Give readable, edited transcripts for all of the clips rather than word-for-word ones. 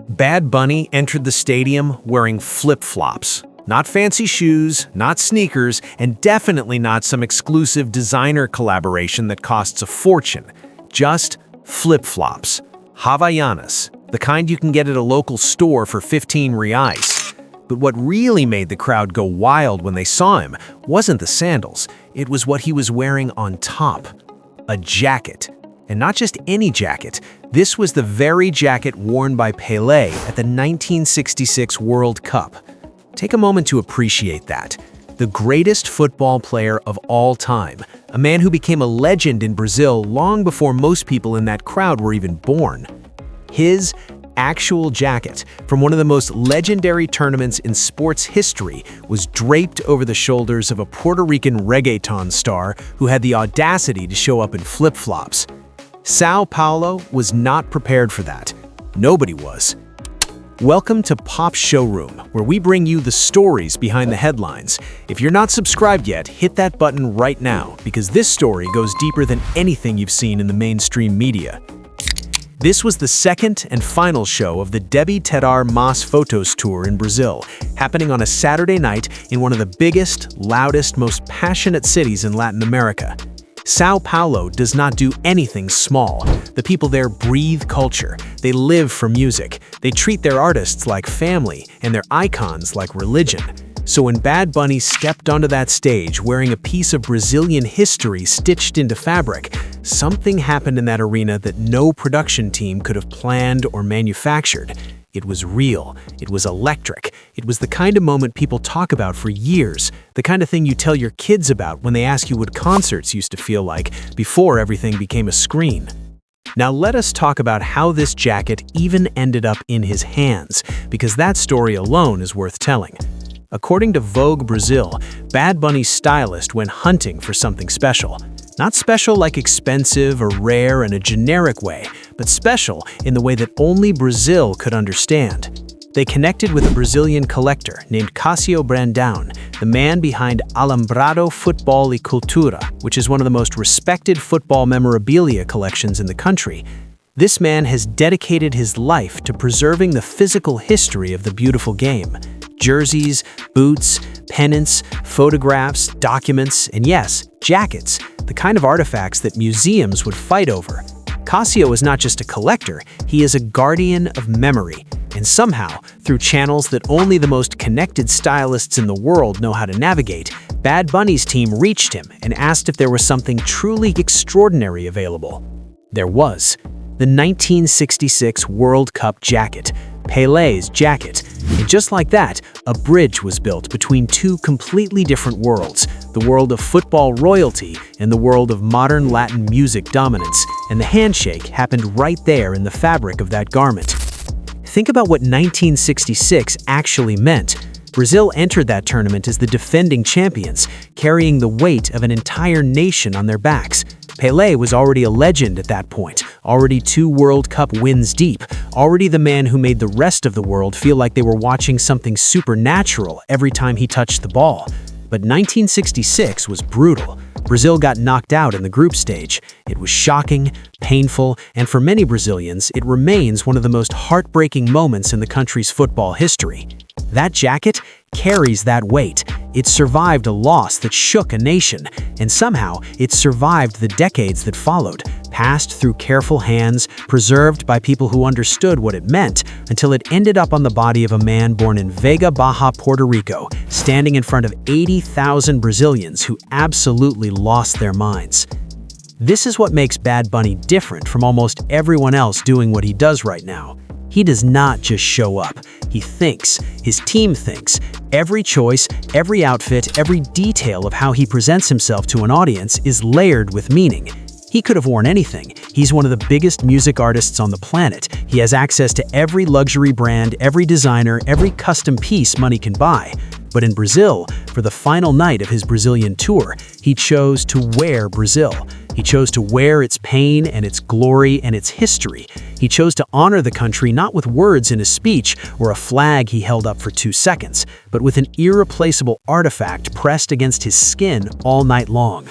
Bad Bunny entered the stadium wearing flip-flops. Not fancy shoes, not sneakers, and definitely not some exclusive designer collaboration that costs a fortune. Just flip-flops. Havaianas, the kind you can get at a local store for 15 reais. But what really made the crowd go wild when they saw him wasn't the sandals, it was what he was wearing on top. A jacket. And not just any jacket. This was the very jacket worn by Pele at the 1966 World Cup. Take a moment to appreciate that. The greatest football player of all time, a man who became a legend in Brazil long before most people in that crowd were even born. His actual jacket from one of the most legendary tournaments in sports history was draped over the shoulders of a Puerto Rican reggaeton star who had the audacity to show up in flip-flops. Sao Paulo was not prepared for that. Nobody was. Welcome to Pop Showroom, where we bring you the stories behind the headlines. If you're not subscribed yet, hit that button right now, because this story goes deeper than anything you've seen in the mainstream media. This was the second and final show of the Deve Ter Mais Fotos tour in Brazil, happening on a Saturday night in one of the biggest, loudest, most passionate cities in Latin America. Sao Paulo does not do anything small. The people there breathe culture. They live for music. They treat their artists like family and their icons like religion. So when Bad Bunny stepped onto that stage wearing a piece of Brazilian history stitched into fabric, something happened in that arena that no production team could have planned or manufactured. It was real. It was electric. It was the kind of moment people talk about for years, the kind of thing you tell your kids about when they ask you what concerts used to feel like before everything became a screen. Now let us talk about how this jacket even ended up in his hands, because that story alone is worth telling. According to Vogue Brazil, Bad Bunny's stylist went hunting for something special. Not special like expensive or rare in a generic way, but special in the way that only Brazil could understand. They connected with a Brazilian collector named Cássio Brandão, the man behind Alambrado Futebol e Cultura, which is one of the most respected football memorabilia collections in the country. This man has dedicated his life to preserving the physical history of the beautiful game. Jerseys, boots, pennants, photographs, documents, and yes, jackets, the kind of artifacts that museums would fight over. Cássio is not just a collector, he is a guardian of memory. And somehow, through channels that only the most connected stylists in the world know how to navigate, Bad Bunny's team reached him and asked if there was something truly extraordinary available. There was. The 1966 World Cup jacket, Pelé'S jacket. And just like that, a bridge was built between two completely different worlds, the world of football royalty and the world of modern Latin music dominance, and the handshake happened right there in the fabric of that garment. Think about what 1966 actually meant. Brazil entered that tournament as the defending champions, carrying the weight of an entire nation on their backs. Pele was already a legend at that point, already 2 World Cup wins deep, already the man who made the rest of the world feel like they were watching something supernatural every time he touched the ball. But 1966 was brutal. Brazil got knocked out in the group stage. It was shocking, painful, and for many Brazilians, it remains one of the most heartbreaking moments in the country's football history. That jacket carries that weight. It survived a loss that shook a nation, and somehow it survived the decades that followed, passed through careful hands, preserved by people who understood what it meant, until it ended up on the body of a man born in Vega Baja, Puerto Rico, standing in front of 80,000 Brazilians who absolutely lost their minds. This is what makes Bad Bunny different from almost everyone else doing what he does right now. He does not just show up. He thinks. His team thinks. Every choice, every outfit, every detail of how he presents himself to an audience is layered with meaning. He could have worn anything. He's one of the biggest music artists on the planet. He has access to every luxury brand, every designer, every custom piece money can buy. But in Brazil, for the final night of his Brazilian tour, he chose to wear Brazil. He chose to wear its pain and its glory and its history. He chose to honor the country not with words in a speech or a flag he held up for 2 seconds, but with an irreplaceable artifact pressed against his skin all night long.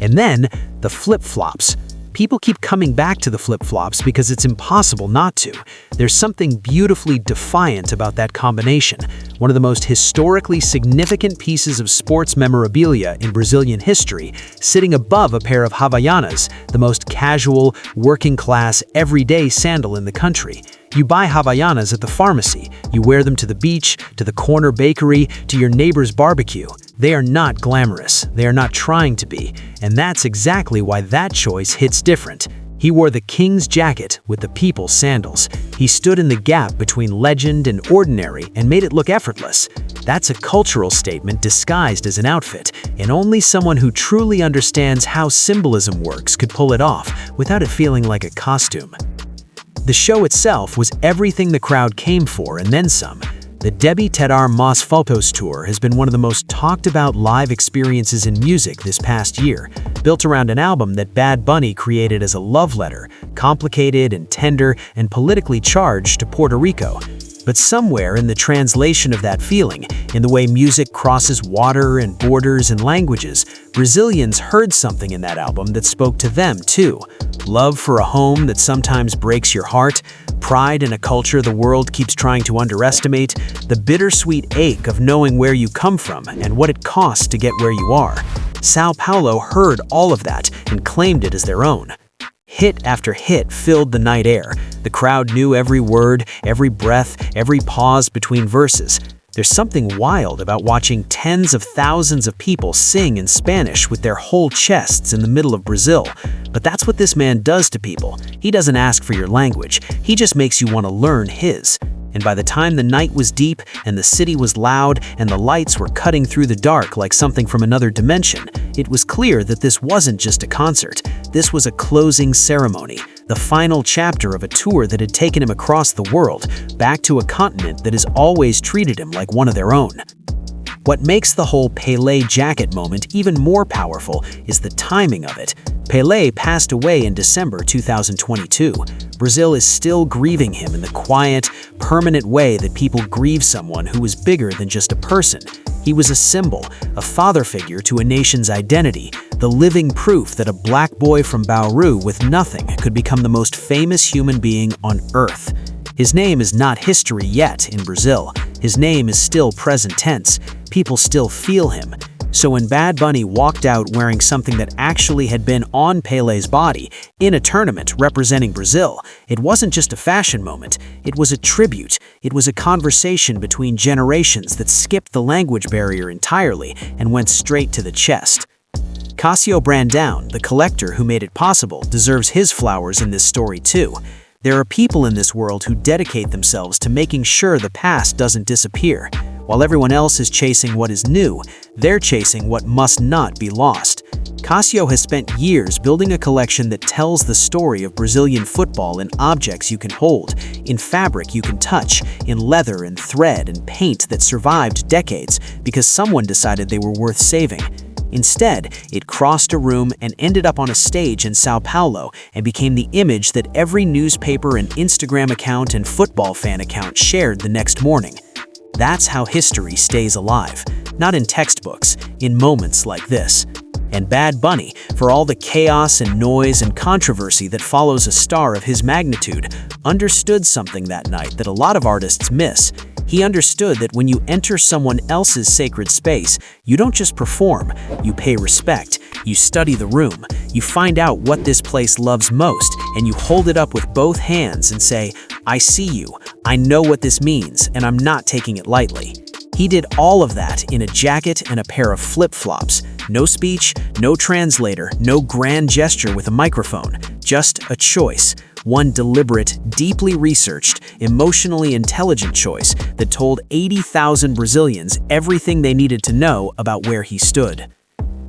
And then, the flip-flops. People keep coming back to the flip-flops because it's impossible not to. There's something beautifully defiant about that combination, one of the most historically significant pieces of sports memorabilia in Brazilian history, sitting above a pair of Havaianas, the most casual, working-class, everyday sandal in the country. You buy Havaianas at the pharmacy. You wear them to the beach, to the corner bakery, to your neighbor's barbecue. They are not glamorous. They are not trying to be. And that's exactly why that choice hits different. He wore the king's jacket with the people's sandals. He stood in the gap between legend and ordinary and made it look effortless. That's a cultural statement disguised as an outfit, and only someone who truly understands how symbolism works could pull it off without it feeling like a costume. The show itself was everything the crowd came for and then some. The Debbie Tedar Mas Fotos Tour has been one of the most talked about live experiences in music this past year, built around an album that Bad Bunny created as a love letter, complicated and tender and politically charged to Puerto Rico. But somewhere in the translation of that feeling, in the way music crosses water and borders and languages, Brazilians heard something in that album that spoke to them too. Love for a home that sometimes breaks your heart, pride in a culture the world keeps trying to underestimate, the bittersweet ache of knowing where you come from and what it costs to get where you are. Sao Paulo heard all of that and claimed it as their own. Hit after hit filled the night air. The crowd knew every word, every breath, every pause between verses. There's something wild about watching tens of thousands of people sing in Spanish with their whole chests in the middle of Brazil. But that's what this man does to people. He doesn't ask for your language. He just makes you want to learn his. And by the time the night was deep and the city was loud and the lights were cutting through the dark like something from another dimension, it was clear that this wasn't just a concert. This was a closing ceremony, the final chapter of a tour that had taken him across the world, back to a continent that has always treated him like one of their own. What makes the whole Pele jacket moment even more powerful is the timing of it. Pele passed away in December 2022. Brazil is still grieving him in the quiet, permanent way that people grieve someone who was bigger than just a person. He was a symbol, a father figure to a nation's identity, the living proof that a black boy from Bauru with nothing could become the most famous human being on Earth. His name is not history yet in Brazil. His name is still present tense. People still feel him. So when Bad Bunny walked out wearing something that actually had been on Pelé's body in a tournament representing Brazil, it wasn't just a fashion moment. It was a tribute. It was a conversation between generations that skipped the language barrier entirely and went straight to the chest. Cassio Brandão, the collector who made it possible, deserves his flowers in this story too. There are people in this world who dedicate themselves to making sure the past doesn't disappear. While everyone else is chasing what is new, they're chasing what must not be lost. Cassio has spent years building a collection that tells the story of Brazilian football in objects you can hold, in fabric you can touch, in leather and thread and paint that survived decades because someone decided they were worth saving. Instead, it crossed a room and ended up on a stage in Sao Paulo and became the image that every newspaper and Instagram account and football fan account shared the next morning. That's how history stays alive, not in textbooks, in moments like this. And Bad Bunny, for all the chaos and noise and controversy that follows a star of his magnitude, understood something that night that a lot of artists miss. He understood that when you enter someone else's sacred space, you don't just perform, you pay respect, you study the room, you find out what this place loves most, and you hold it up with both hands and say, I see you, I know what this means, and I'm not taking it lightly. He did all of that in a jacket and a pair of flip-flops. No speech, no translator, no grand gesture with a microphone, just a choice. One deliberate, deeply researched, emotionally intelligent choice that told 80,000 Brazilians everything they needed to know about where he stood.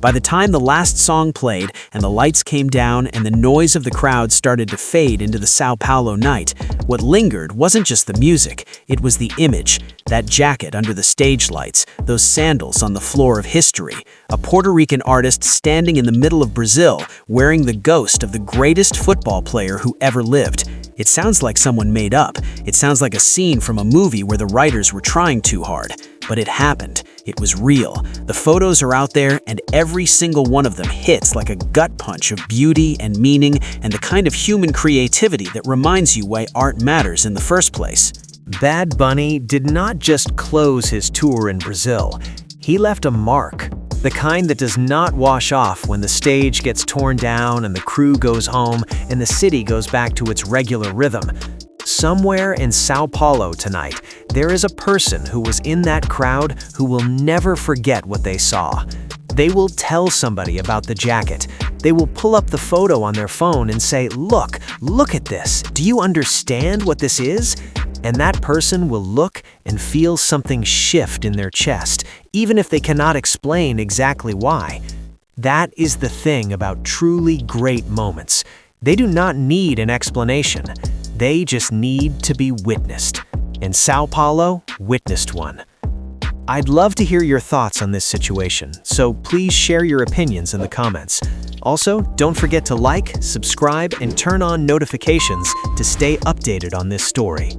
By the time the last song played and the lights came down and the noise of the crowd started to fade into the Sao Paulo night, what lingered wasn't just the music, it was the image. That jacket under the stage lights, those sandals on the floor of history, a Puerto Rican artist standing in the middle of Brazil wearing the ghost of the greatest football player who ever lived. It sounds like someone made up. It sounds like a scene from a movie where the writers were trying too hard. But it happened. It was real. The photos are out there, and every single one of them hits like a gut punch of beauty and meaning and the kind of human creativity that reminds you why art matters in the first place. Bad Bunny did not just close his tour in Brazil. He left a mark, the kind that does not wash off when the stage gets torn down and the crew goes home and the city goes back to its regular rhythm. Somewhere in Sao Paulo tonight, there is a person who was in that crowd who will never forget what they saw. They will tell somebody about the jacket. They will pull up the photo on their phone and say, look at this. Do you understand what this is? And that person will look and feel something shift in their chest, even if they cannot explain exactly why. That is the thing about truly great moments. They do not need an explanation. They just need to be witnessed. And Sao Paulo witnessed one. I'd love to hear your thoughts on this situation, so please share your opinions in the comments. Also, don't forget to like, subscribe, and turn on notifications to stay updated on this story.